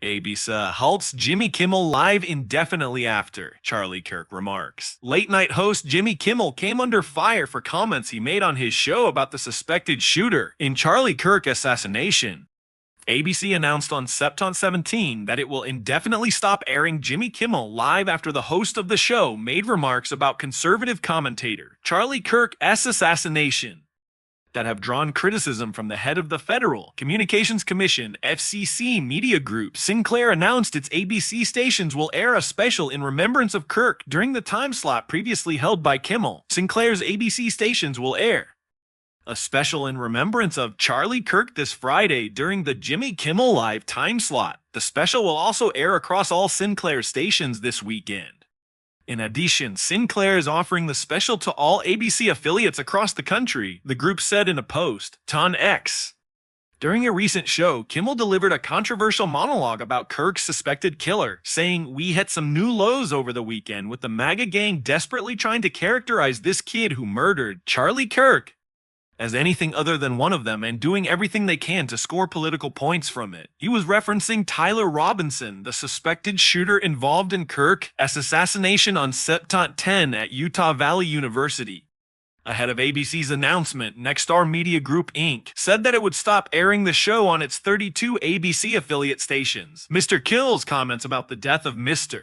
ABC halts Jimmy Kimmel live indefinitely after, Charlie Kirk remarks. Late-night host Jimmy Kimmel came under fire for comments he made on his show about the suspected shooter in Charlie Kirk Assassination. ABC announced on September 17 that it will indefinitely stop airing Jimmy Kimmel live after the host of the show made remarks about conservative commentator Charlie Kirk's assassination that have drawn criticism from the head of the Federal Communications Commission (FCC) media group. Sinclair announced its ABC stations will air a special in remembrance of Kirk during the time slot previously held by Kimmel. Sinclair's ABC stations will air a special in remembrance of Charlie Kirk this Friday during the Jimmy Kimmel Live time slot. The special will also air across all Sinclair stations this weekend. In addition, Sinclair is offering the special to all ABC affiliates across the country, the group said in a post on X. During a recent show, Kimmel delivered a controversial monologue about Kirk's suspected killer, saying, "We hit some new lows over the weekend with the MAGA gang desperately trying to characterize this kid who murdered Charlie Kirk as anything other than one of them and doing everything they can to score political points from it." He was referencing Tyler Robinson, the suspected shooter involved in Kirk's assassination on September 10 at Utah Valley University. Ahead of ABC's announcement, Nexstar Media Group Inc. said that it would stop airing the show on its 32 ABC affiliate stations. Mr. Kill's comments about the death of Mr.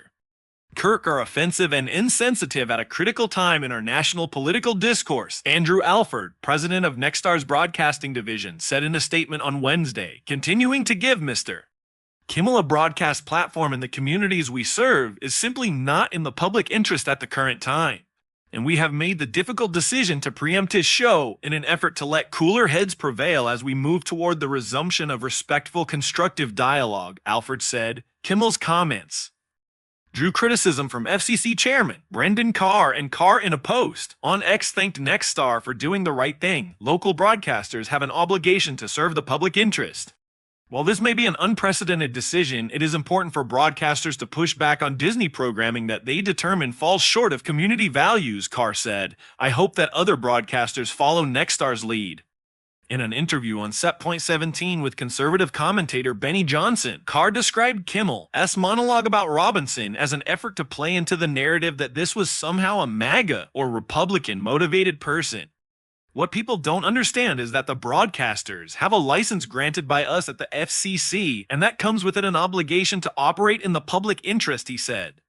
Kirk are offensive and insensitive at a critical time in our national political discourse, Andrew Alford, president of Nexstar's broadcasting division, said in a statement on Wednesday, continuing to give Mr. Kimmel a broadcast platform in the communities we serve is simply not in the public interest at the current time, and we have made the difficult decision to preempt his show in an effort to let cooler heads prevail as we move toward the resumption of respectful, constructive dialogue, Alford said. Kimmel's comments drew criticism from FCC chairman Brendan Carr, and Carr in a post on X thanked Nexstar for doing the right thing. Local broadcasters have an obligation to serve the public interest. While this may be an unprecedented decision, it is important for broadcasters to push back on Disney programming that they determine falls short of community values, Carr said. I hope that other broadcasters follow Nexstar's lead. In an interview on September 17 with conservative commentator Benny Johnson, Carr described Kimmel's monologue about Robinson as an effort to play into the narrative that this was somehow a MAGA or Republican-motivated person. What people don't understand is that the broadcasters have a license granted by us at the FCC, and that comes with it an obligation to operate in the public interest, he said.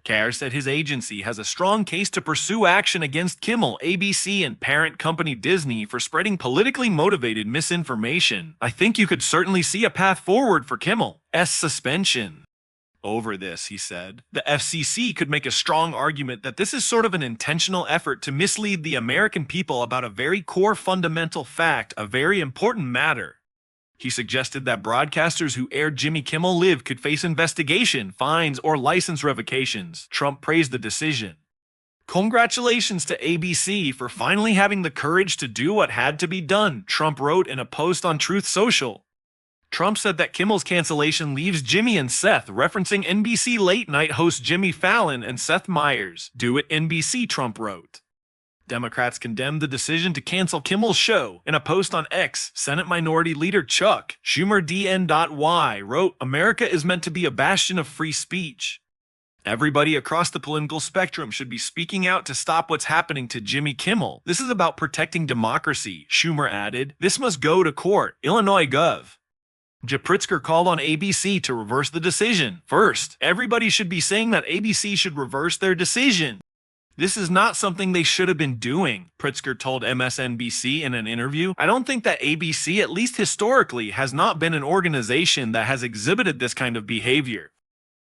Carr said his agency has a strong case to pursue action against Kimmel, ABC, and parent company Disney for spreading politically motivated misinformation. I think you could certainly see a path forward for Kimmel's suspension over this, he said. The FCC could make a strong argument that this is sort of an intentional effort to mislead the American people about a very core fundamental fact, a very important matter. He suggested that broadcasters who aired Jimmy Kimmel Live could face investigation, fines, or license revocations. Trump praised the decision. Congratulations to ABC for finally having the courage to do what had to be done, Trump wrote in a post on Truth Social. Trump said that Kimmel's cancellation leaves Jimmy and Seth, referencing NBC late-night host Jimmy Fallon and Seth Meyers. Do it, NBC, Trump wrote. Democrats condemned the decision to cancel Kimmel's show. In a post on X, Senate Minority Leader Chuck Schumer DN.Y wrote, America is meant to be a bastion of free speech. Everybody across the political spectrum should be speaking out to stop what's happening to Jimmy Kimmel. This is about protecting democracy, Schumer added. This must go to court. Illinois Gov. Pritzker called on ABC to reverse the decision. First, everybody should be saying that ABC should reverse their decision. This is not something they should have been doing, Pritzker told MSNBC in an interview. I don't think that ABC, at least historically, has not been an organization that has exhibited this kind of behavior.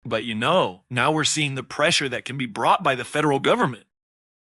But now we're seeing the pressure that can be brought by the federal government.